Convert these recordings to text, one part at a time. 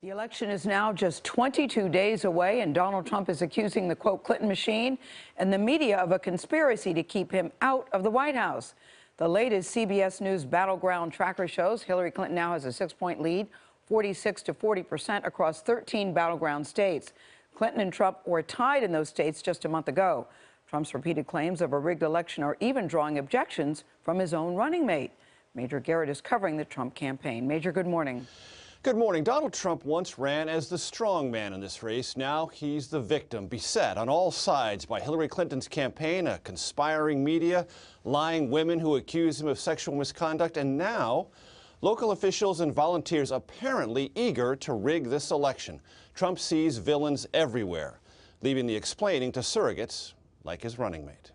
The election is now just 22 days away, and Donald Trump is accusing the, quote, Clinton machine and the media of a conspiracy to keep him out of the White House. The latest CBS News Battleground Tracker shows Hillary Clinton now has a 6-point lead, 46 to 40% across 13 battleground states. Clinton and Trump were tied in those states just a month ago. Trump's repeated claims of a rigged election are even drawing objections from his own running mate. Major Garrett is covering the Trump campaign. Major, good morning. Good morning. Donald Trump once ran as the strong man in this race. Now he's the victim, beset on all sides by Hillary Clinton's campaign, a conspiring media, lying women who accuse him of sexual misconduct, and now local officials and volunteers apparently eager to rig this election. Trump sees villains everywhere, leaving the explaining to surrogates like his running mate.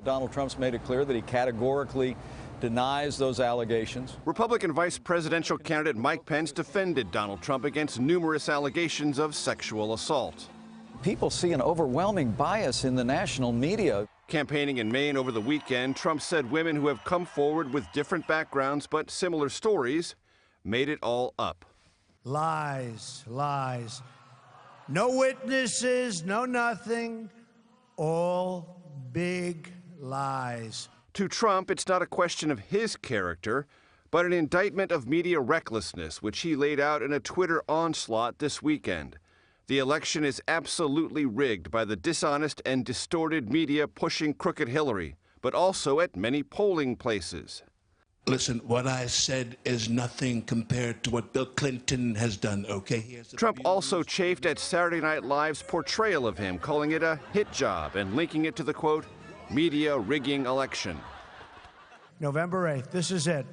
Donald Trump's made it clear that he categorically denies those allegations. Republican vice presidential candidate Mike Pence defended Donald Trump against numerous allegations of sexual assault. People see an overwhelming bias in the national media. Campaigning in Maine over the weekend, Trump said women who have come forward with different backgrounds but similar stories made it all up. Lies, lies. No witnesses, no nothing. All big lies. To Trump, it's not a question of his character, but an indictment of media recklessness, which he laid out in a Twitter onslaught this weekend. The election is absolutely rigged by the dishonest and distorted media pushing crooked Hillary, but also at many polling places. Listen, what I said is nothing compared to what Bill Clinton has done, okay? Trump also chafed at Saturday Night Live's portrayal of him, calling it a hit job and linking it to the, quote, media rigging election. November 8th, this is it.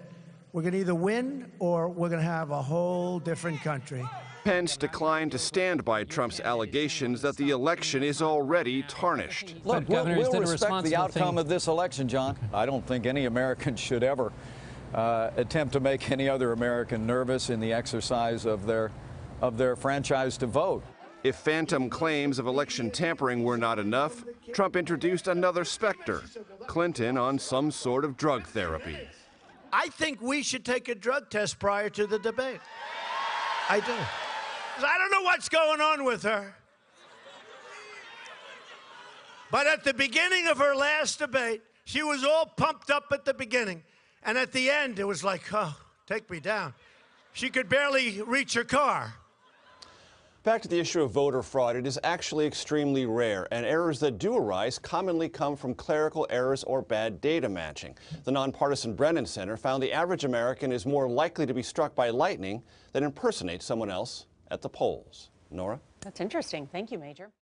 We're going to either win or we're going to have a whole different country. Pence declined to stand by Trump's allegations that the election is already tarnished. Look, we'll respect the outcome of this election, John. I don't think any American should ever attempt to make any other American nervous in the exercise of their franchise to vote. If phantom claims of election tampering were not enough, Trump introduced another specter, Clinton on some sort of drug therapy. I think we should take a drug test prior to the debate. I do. I don't know what's going on with her. But at the beginning of her last debate, she was all pumped up at the beginning. And at the end, it was like, oh, take me down. She could barely reach her car. Back to the issue of voter fraud, it is actually extremely rare, and errors that do arise commonly come from clerical errors or bad data matching. The nonpartisan Brennan Center found the average American is more likely to be struck by lightning than impersonate someone else at the polls. Nora? That's interesting. Thank you, Major.